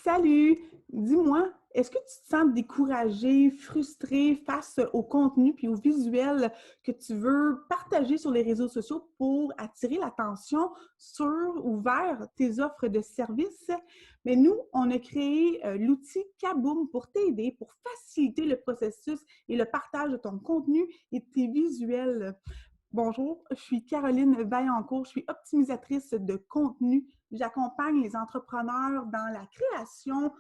Salut! Dis-moi, est-ce que tu te sens découragé, frustré face au contenu puis au visuel que tu veux partager sur les réseaux sociaux pour attirer l'attention sur ou vers tes offres de services? Mais nous, on a créé l'outil Kaboom pour t'aider, pour faciliter le processus et le partage de ton contenu et de tes visuels. Bonjour, je suis Caroline Vaillancourt, je suis optimisatrice de contenu. J'accompagne les entrepreneurs dans la création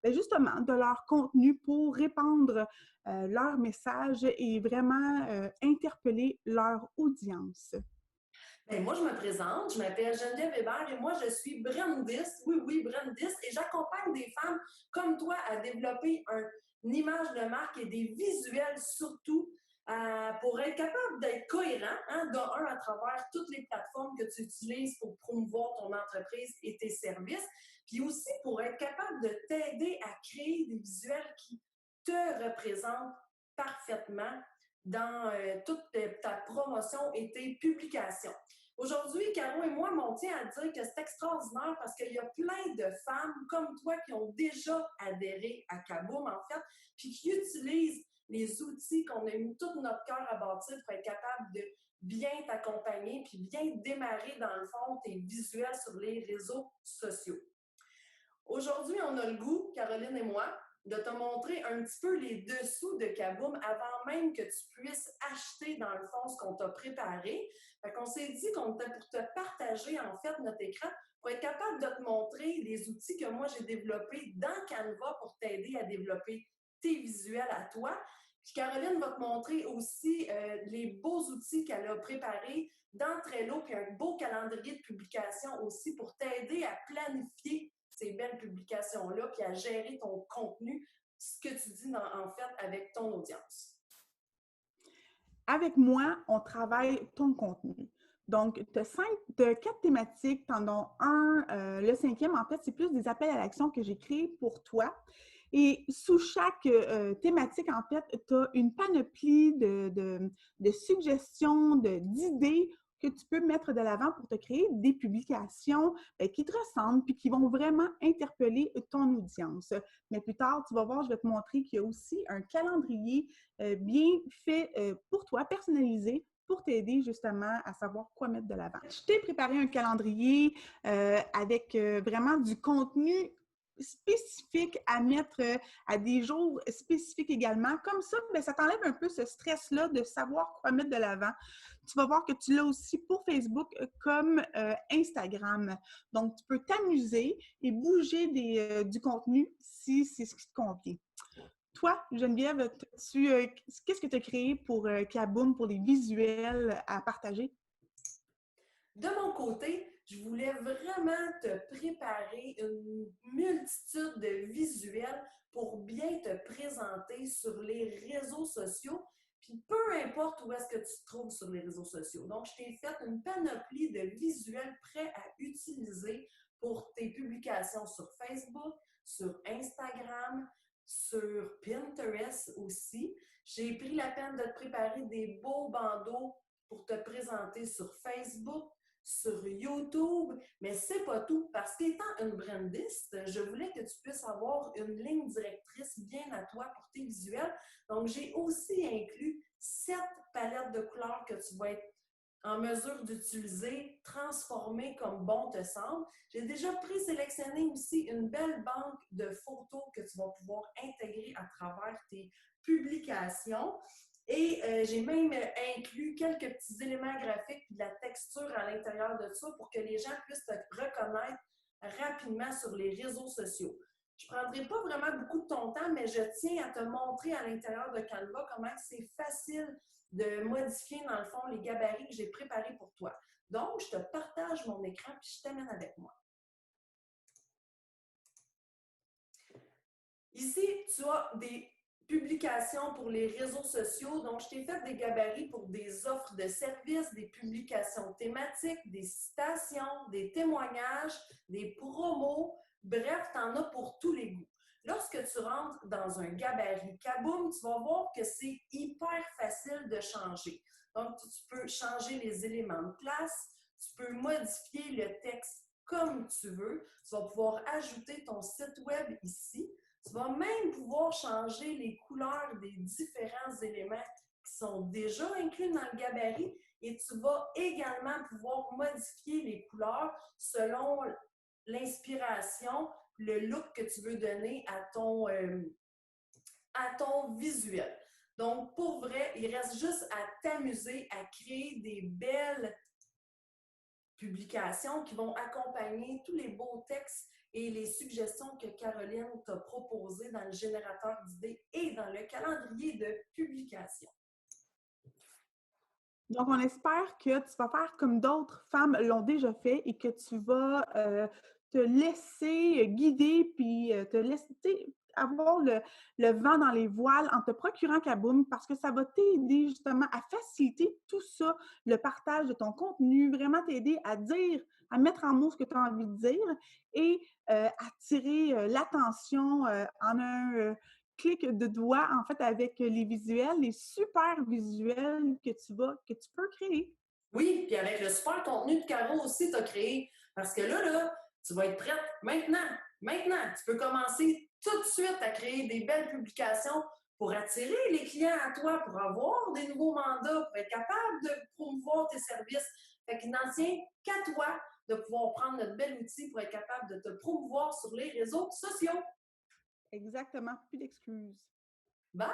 justement de leur contenu pour répandre leur message et vraiment interpeller leur audience. Ben, moi, je me présente, je m'appelle Geneviève Hébert et moi, je suis brandiste, oui, oui, brandiste, et j'accompagne des femmes comme toi à développer une image de marque et des visuels surtout pour être capable d'être cohérent, hein, de un, à travers toutes les plateformes que tu utilises pour promouvoir ton entreprise et tes services, puis aussi pour être capable de t'aider à créer des visuels qui te représentent parfaitement dans toute ta promotion et tes publications. Aujourd'hui, Caro et moi, on tient à dire que c'est extraordinaire parce qu'il y a plein de femmes comme toi qui ont déjà adhéré à Kaboom, en fait, puis qui utilisent les outils qu'on a mis tout notre cœur à bâtir pour être capable de bien t'accompagner puis bien démarrer, dans le fond, tes visuels sur les réseaux sociaux. Aujourd'hui, on a le goût, Caroline et moi, de te montrer un petit peu les dessous de Kaboom avant même que tu puisses acheter, dans le fond, ce qu'on t'a préparé. Fait qu'on s'est dit qu'on était pour te partager, en fait, notre écran pour être capable de te montrer les outils que moi, j'ai développés dans Canva pour t'aider à développer tes visuels à toi. Puis Caroline va te montrer aussi les beaux outils qu'elle a préparés dans Trello, puis un beau calendrier de publication aussi pour t'aider à planifier ces belles publications-là, puis à gérer ton contenu, ce que tu dis en fait avec ton audience. Avec moi, on travaille ton contenu. Donc, tu as quatre thématiques. Pendant un, le cinquième, en fait, c'est plus des appels à l'action que j'ai créés pour toi. Et sous chaque thématique, en fait, tu as une panoplie de suggestions, d'idées que tu peux mettre de l'avant pour te créer des publications qui te ressemblent puis qui vont vraiment interpeller ton audience. Mais plus tard, tu vas voir, je vais te montrer qu'il y a aussi un calendrier bien fait pour toi, personnalisé pour t'aider justement à savoir quoi mettre de l'avant. Je t'ai préparé un calendrier avec vraiment du contenu spécifique à mettre à des jours spécifiques également. Comme ça, bien, ça t'enlève un peu ce stress-là de savoir quoi mettre de l'avant. Tu vas voir que tu l'as aussi pour Facebook comme Instagram. Donc, tu peux t'amuser et bouger du contenu si c'est ce qui te convient. Toi, Geneviève, qu'est-ce que tu as créé pour Kaboom, pour les visuels à partager? De mon côté, je voulais vraiment te préparer une multitude de visuels pour bien te présenter sur les réseaux sociaux, puis peu importe où est-ce que tu te trouves sur les réseaux sociaux. Donc, je t'ai fait une panoplie de visuels prêts à utiliser pour tes publications sur Facebook, sur Instagram, sur Pinterest aussi. J'ai pris la peine de te préparer des beaux bandeaux pour te présenter sur Facebook, sur YouTube, mais c'est pas tout. Parce qu'étant une brandiste, je voulais que tu puisses avoir une ligne directrice bien à toi pour tes visuels. Donc, j'ai aussi inclus 7 palettes de couleurs que tu vas être en mesure d'utiliser, transformer comme bon te semble. J'ai déjà présélectionné aussi une belle banque de photos que tu vas pouvoir intégrer à travers tes publications. Et j'ai même inclus quelques petits éléments graphiques et de la texture à l'intérieur de ça pour que les gens puissent te reconnaître rapidement sur les réseaux sociaux. Je ne prendrai pas vraiment beaucoup de ton temps, mais je tiens à te montrer à l'intérieur de Canva comment c'est facile de modifier, dans le fond, les gabarits que j'ai préparés pour toi. Donc, je te partage mon écran puis je t'amène avec moi. Ici, tu as des publications pour les réseaux sociaux. Donc, je t'ai fait des gabarits pour des offres de services, des publications thématiques, des citations, des témoignages, des promos. Bref, tu en as pour tous les goûts. Lorsque tu rentres dans un gabarit Kaboom, tu vas voir que c'est hyper facile de changer. Donc, tu peux changer les éléments de place, tu peux modifier le texte comme tu veux. Tu vas pouvoir ajouter ton site web ici. Tu vas même pouvoir changer les couleurs des différents éléments qui sont déjà inclus dans le gabarit et tu vas également pouvoir modifier les couleurs selon l'inspiration, le look que tu veux donner à ton visuel. Donc, pour vrai, il reste juste à t'amuser à créer des belles publications qui vont accompagner tous les beaux textes et les suggestions que Caroline t'a proposées dans le générateur d'idées et dans le calendrier de publication. Donc, on espère que tu vas faire comme d'autres femmes l'ont déjà fait et que tu vas te laisser guider puis te laisser avoir le vent dans les voiles en te procurant Kaboom parce que ça va t'aider justement à faciliter tout ça, le partage de ton contenu, vraiment t'aider à dire, à mettre en mots ce que tu as envie de dire et attirer l'attention en un clic de doigt, en fait, avec les visuels, les super visuels que tu peux créer. Oui, puis avec le super contenu de Caro aussi, tu as créé. Parce que là, tu vas être prête maintenant. Maintenant, tu peux commencer tout de suite à créer des belles publications pour attirer les clients à toi, pour avoir des nouveaux mandats, pour être capable de promouvoir tes services. Fait qu'il n'en tient qu'à toi de pouvoir prendre notre bel outil pour être capable de te promouvoir sur les réseaux sociaux. Exactement, plus d'excuses. Bye!